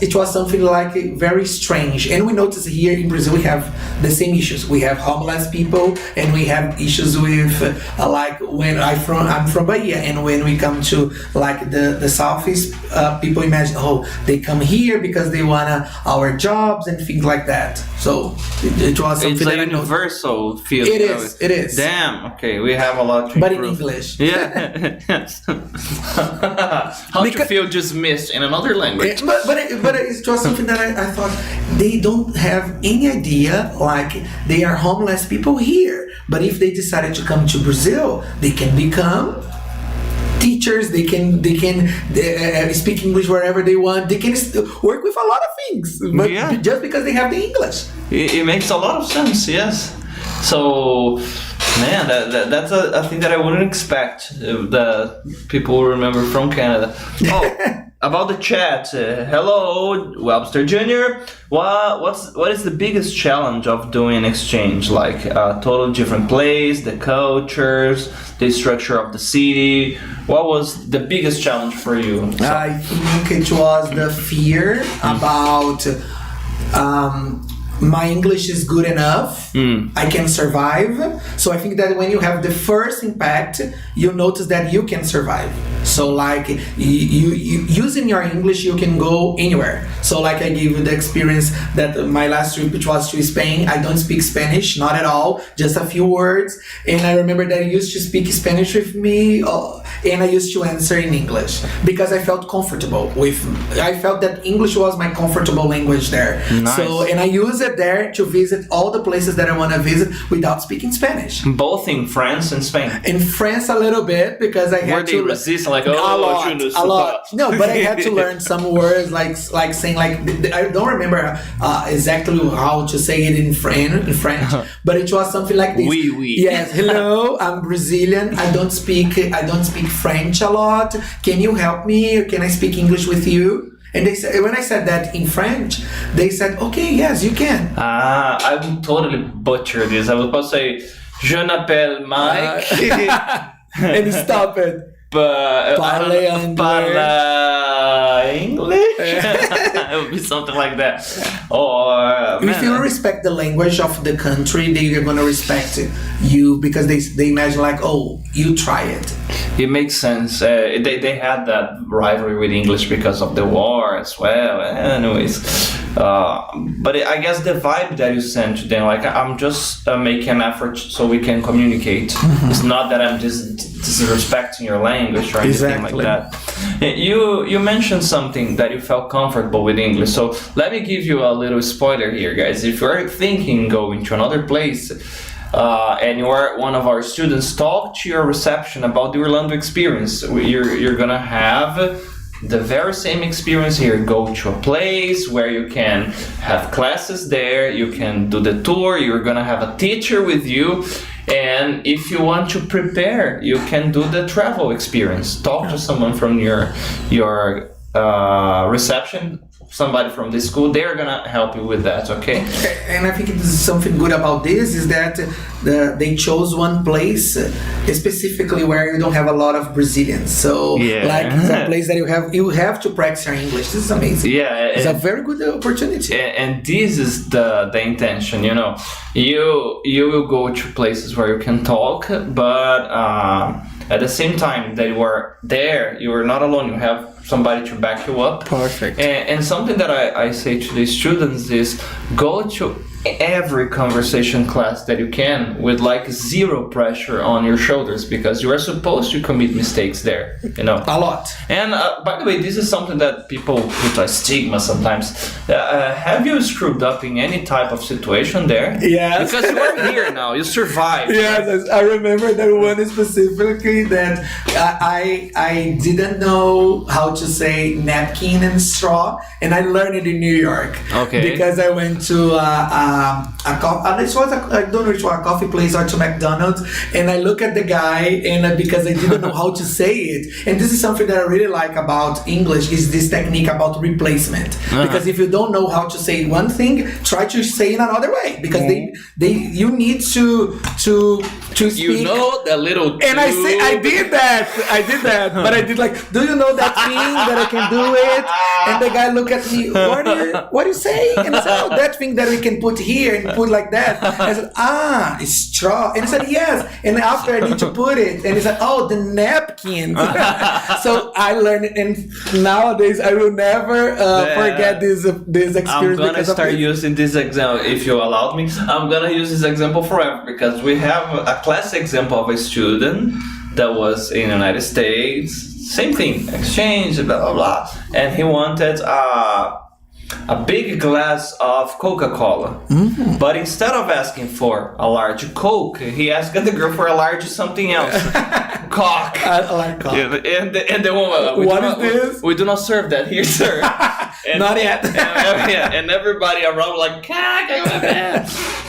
it was something like very strange. And we notice here in Brazil we have the same issues. We have homeless people, and we have issues with like when I'm from Bahia, and when we come to like the southeast, people imagine, oh, they come here because they want our jobs and things like that. So it was something it's a universal field. It is. It is. Damn. Okay, we have a lot to but improve. In English. Yeah. Yes. How do you feel dismissed in another language? But it was something that I thought they don't have any idea. Like they are homeless people here, but if they decided to come to Brazil, they can become teachers. They can speak English wherever they want. They can work with a lot of things, but just because they have the English. It makes a lot of sense. Yes. So, man, that's a thing that I wouldn't expect that people will remember from Canada. Oh, about the chat. Hello, Webster Jr. What is the biggest challenge of doing an exchange? Like a totally different place, the cultures, the structure of the city. What was the biggest challenge for you? So, I think it was the fear about my English is good enough, I can survive. So I think that when you have the first impact, you notice that you can survive. So like you using your English, you can go anywhere. So like I gave you the experience that my last trip, which was to Spain, I don't speak Spanish, not at all, just a few words. And I remember that you used to speak Spanish with me, and I used to answer in English because I felt comfortable with. I felt that English was my comfortable language there. Nice. So and I use it there to visit all the places that I want to visit without speaking Spanish. Both in France and Spain. In France, a little bit because I had to resist, like a lot. No, but I had to learn some words like saying like I don't remember exactly how to say it in French, but it was something like this. Oui, oui. Yes, hello, I'm Brazilian. I don't speak French a lot. Can you help me? Or can I speak English with you? And they said, when I said that in French, they said, okay, yes, you can. I would totally butcher this. I was supposed to say, je m'appelle Maick. And stop it. But Parle English? It would be something like that. Or if you respect the language of the country, they're gonna respect you because they imagine like, oh, you try it. It makes sense. They had that rivalry with English because of the war as well. Anyways, but I guess the vibe that you sent to them, like I'm just making an effort so we can communicate. Mm-hmm. It's not that I'm just disrespecting your language or anything like that. You mentioned something that you felt comfortable with English. So let me give you a little spoiler here, guys. If you're thinking going to another place, and you are one of our students, talk to your reception about the Orlando experience. You're gonna have the very same experience here. Go to a place where you can have classes there, you can do the tour, you're gonna have a teacher with you, and if you want to prepare, you can do the travel experience. Talk to someone from your reception somebody from the school, they're gonna help you with that, okay? And I think this is something good about this is that they chose one place specifically where you don't have a lot of Brazilians. So like it's a place that you have to practice your English. This is amazing. Yeah, it's a very good opportunity. And this is the intention, you know. You will go to places where you can talk, but at the same time that you are there, you are not alone. You have somebody to back you up. Perfect. And something that I say to the students is go to every conversation class that you can with like zero pressure on your shoulders, because you are supposed to commit mistakes there, you know. A lot. And by the way, this is something that people put a stigma sometimes. Have you screwed up in any type of situation there? Yes. Because you are here now, you survived. Yes, I remember that one specifically that I didn't know how to say napkin and straw, and I learned it in New York. Okay. Because I went to I don't know if it was a coffee place or to McDonald's, and I look at the guy, and because I didn't know how to say it, and this is something that I really like about English is this technique about replacement. Because if you don't know how to say one thing, try to say it another way, because you need to speak. You know the little. And I did that, but I did like, do you know that thing that I can do it? And the guy looked at me, what do you say? And I said, oh, that thing that we can put here and put like that. I said, it's straw. And he said, yes. And after I need to put it, and he said, oh, the napkin. So I learned it, and nowadays I will never forget this experience. I'm gonna start using this example, if you allowed me. I'm gonna use this example forever, because we have a classic example of a student that was in the United States. Same thing, exchange, blah, blah, blah. And he wanted a big glass of Coca-Cola. Mm-hmm. But instead of asking for a large Coke, he asked the girl for a large something else. Cock. I like cock. And the woman, what is this? We do not serve that here, sir. And, not yet. and everybody around like,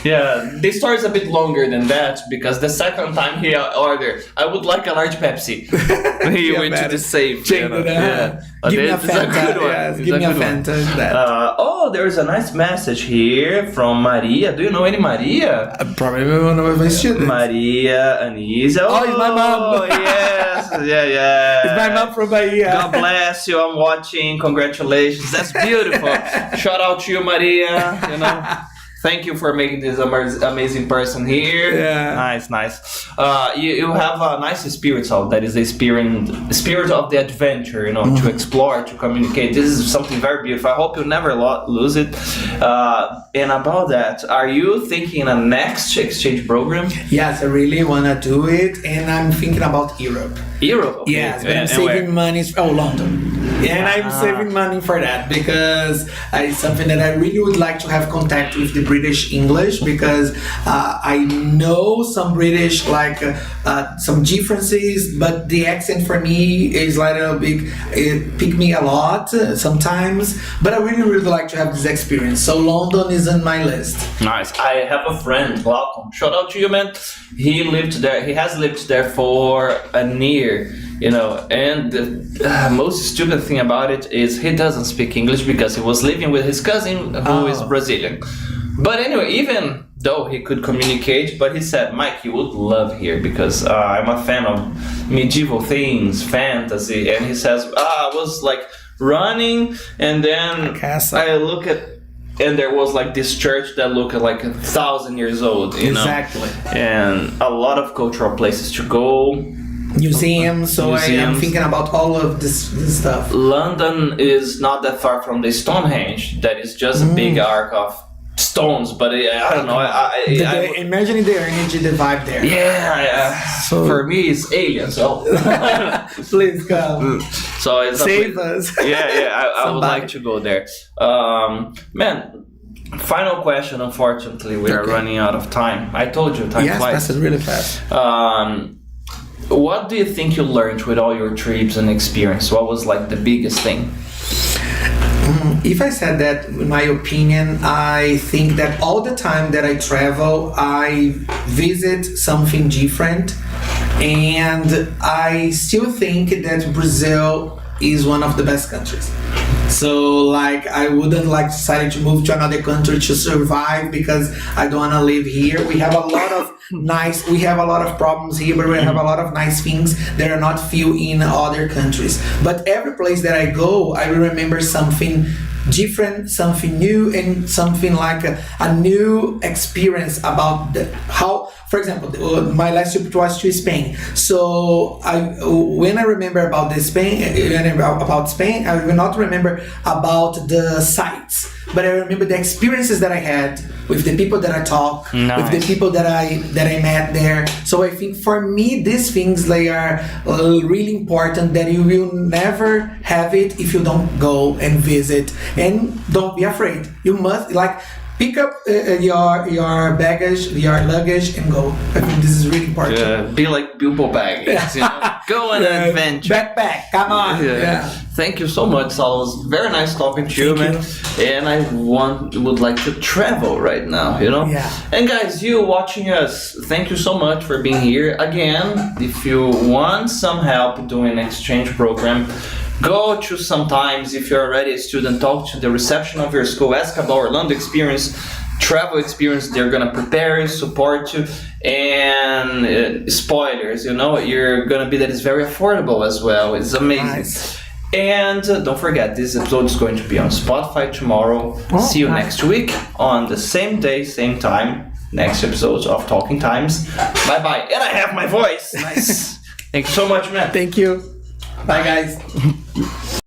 yeah, the story is a bit longer than that, because the second time he ordered, I would like a large Pepsi. He went to the safe. Give me a Fanta. Yes, give me a Fanta. There's a nice message here from Maria. Do you know any Maria? Probably one of my students. Maria Anisa. Oh, it's my mom. Oh, yes. Yeah. It's my mom from Bahia. God bless you. I'm watching. Congratulations. That's beautiful. Shout out to you, Maria. You know. Thank you for making this amazing person here. Yeah. Nice. You have a nice spirit, so that is the spirit of the adventure, you know, to explore, to communicate. This is something very beautiful. I hope you never lose it. And about that, are you thinking a next exchange program? Yes, I really want to do it, and I'm thinking about Europe. Europe? Okay. Yes, but I'm saving money. London. And I'm saving money for that, because it's something that I really would like to have contact with the British English, because I know some British, like some differences, but the accent for me is like a big, it pick me a lot sometimes, but I really would like to have this experience. So London is on my list. Nice. I have a friend, welcome. Shout out to you, man. He has lived there for a year. You know, and the most stupid thing about it is he doesn't speak English, because he was living with his cousin who is Brazilian. But anyway, even though he could communicate, but he said, Mike, you would love here, because I'm a fan of medieval things, fantasy. And he says, I was like running, and then I look at, and there was like this church that looked like 1,000 years old, you know? Exactly. And a lot of cultural places to go. Museums, so I am thinking about all of this stuff. London is not that far from the Stonehenge. That is just a big arc of stones, but I don't know. Imagining the energy, the vibe there. Yeah. So for me, it's aliens. So please come. So it's save us. Yeah. I would like to go there. Man. Final question. Unfortunately, we are running out of time. I told you, time flies. Yes, that's really fast. What do you think you learned with all your trips and experience? What was like the biggest thing? If I said that, in my opinion, I think that all the time that I travel, I visit something different, and I still think that Brazil is one of the best countries. So like I wouldn't like decided to move to another country to survive because I don't want to live here. We have a lot of we have a lot of problems here, but we have a lot of nice things that are not few in other countries. But every place that I go, I will remember something different, something new, and something like a new experience about how, for example, my last trip was to Spain. So when I remember about Spain, I will not remember about the sites, but I remember the experiences that I had with the people that I talk, with the people that I met there. So I think for me, these things they are really important that you will never have it if you don't go and visit. And don't be afraid. You must pick up your baggage, your luggage, and go. I think this is really important. Yeah, be like Bilbo Baggins, you know? Go on an adventure. Backpack, come on. Yeah. Thank you so much, Saulo. It was very nice talking to you, man. And I would like to travel right now, you know? Yeah. And guys, you watching us, thank you so much for being here. Again, if you want some help doing an exchange program, go to sometimes, if you're already a student, talk to the reception of your school, ask about Orlando experience, travel experience. They're gonna prepare you, support you, and spoilers, you know, you're gonna be that is very affordable as well. It's amazing. Nice. And don't forget, this episode is going to be on Spotify tomorrow. See you next week on the same day, same time. Next episode of Talking Times. Bye bye. And I have my voice. Nice. Thank you so much, man. Thank you. Bye, guys.